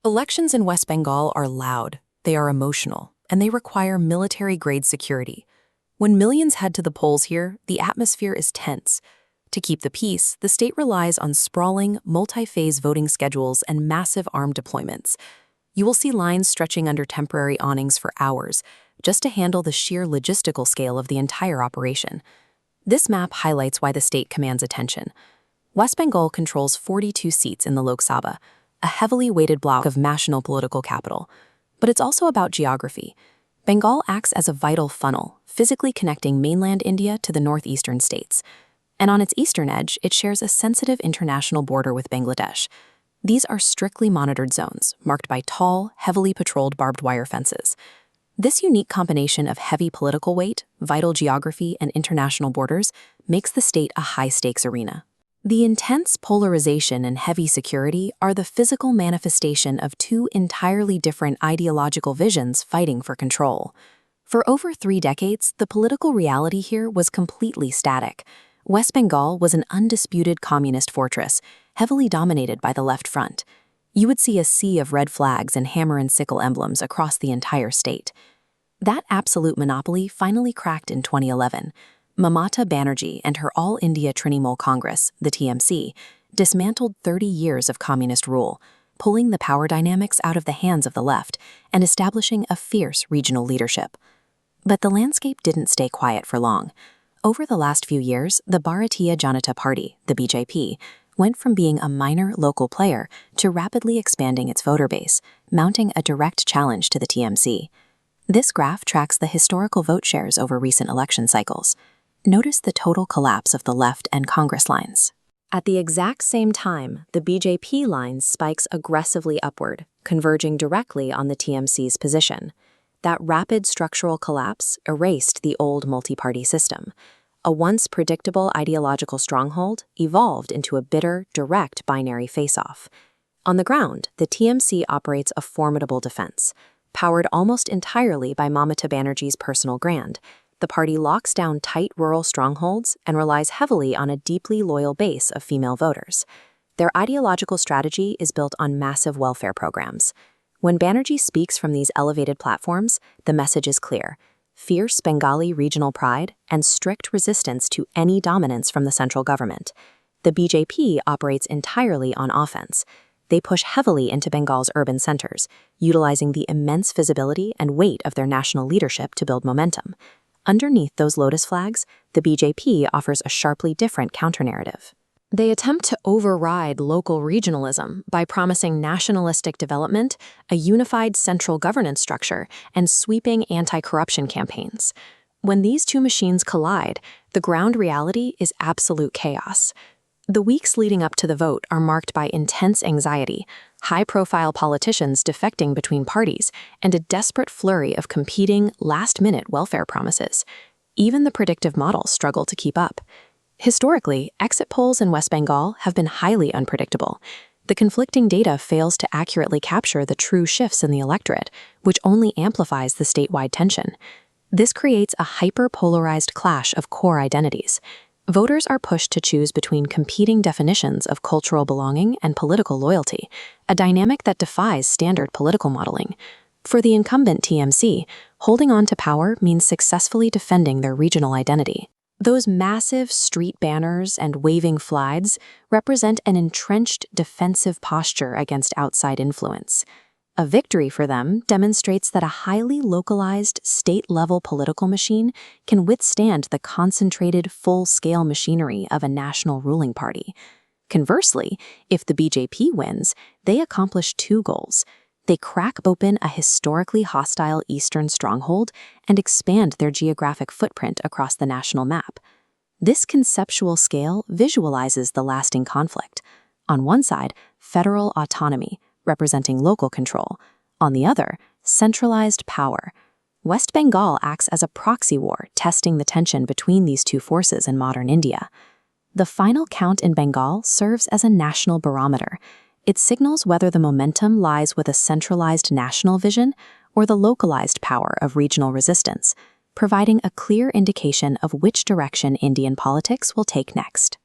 Elections in West Bengal are loud, they are emotional, and they require military-grade security. When millions head to the polls here, the atmosphere is tense. To keep the peace, the state relies on sprawling, multi-phase voting schedules and massive armed deployments. You will see lines stretching under temporary awnings for hours, just to handle the sheer logistical scale of the entire operation. This map highlights why the state commands attention. West Bengal controls 42 seats in the Lok Sabha, a heavily weighted block of national political capital. But it's also about geography. Bengal acts as a vital funnel, physically connecting mainland India to the northeastern states. And on its eastern edge, it shares a sensitive international border with Bangladesh. These are strictly monitored zones, marked by tall, heavily patrolled barbed wire fences. This unique combination of heavy political weight, vital geography, and international borders makes the state a high-stakes arena. The intense polarization and heavy security are the physical manifestation of two entirely different ideological visions fighting for control. For over 3 decades, the political reality here was completely static. West Bengal was an undisputed communist fortress, heavily dominated by the left front. You would see a sea of red flags and hammer and sickle emblems across the entire state. That absolute monopoly finally cracked in 2011. Mamata Banerjee and her All India Trinamool Congress, the TMC, dismantled 30 years of communist rule, pulling the power dynamics out of the hands of the left and establishing a fierce regional leadership. But the landscape didn't stay quiet for long. Over the last few years, the Bharatiya Janata Party, the BJP, went from being a minor local player to rapidly expanding its voter base, mounting a direct challenge to the TMC. This graph tracks the historical vote shares over recent election cycles. Notice the total collapse of the left and Congress lines. At the exact same time, the BJP line spikes aggressively upward, converging directly on the TMC's position. That rapid structural collapse erased the old multi-party system. A once predictable ideological stronghold evolved into a bitter, direct binary face-off. On the ground, the TMC operates a formidable defense. Powered almost entirely by Mamata Banerjee's personal brand, the party locks down tight rural strongholds and relies heavily on a deeply loyal base of female voters. Their ideological strategy is built on massive welfare programs. When Banerjee speaks from these elevated platforms, the message is clear: fierce Bengali regional pride and strict resistance to any dominance from the central government. The BJP operates entirely on offense. They push heavily into Bengal's urban centers, utilizing the immense visibility and weight of their national leadership to build momentum. Underneath those lotus flags, the BJP offers a sharply different counter-narrative. They attempt to override local regionalism by promising nationalistic development, a unified central governance structure, and sweeping anti-corruption campaigns. When these two machines collide, the ground reality is absolute chaos. The weeks leading up to the vote are marked by intense anxiety, high-profile politicians defecting between parties, and a desperate flurry of competing, last-minute welfare promises. Even the predictive models struggle to keep up. Historically, exit polls in West Bengal have been highly unpredictable. The conflicting data fails to accurately capture the true shifts in the electorate, which only amplifies the statewide tension. This creates a hyper-polarized clash of core identities. Voters are pushed to choose between competing definitions of cultural belonging and political loyalty, a dynamic that defies standard political modeling. For the incumbent TMC, holding on to power means successfully defending their regional identity. Those massive street banners and waving flags represent an entrenched defensive posture against outside influence. A victory for them demonstrates that a highly localized, state-level political machine can withstand the concentrated, full-scale machinery of a national ruling party. Conversely, if the BJP wins, they accomplish 2 goals. They crack open a historically hostile eastern stronghold and expand their geographic footprint across the national map. This conceptual scale visualizes the lasting conflict. On one side, federal autonomy, representing local control. On the other, centralized power. West Bengal acts as a proxy war, testing the tension between these two forces in modern India. The final count in Bengal serves as a national barometer. It signals whether the momentum lies with a centralized national vision or the localized power of regional resistance, providing a clear indication of which direction Indian politics will take next.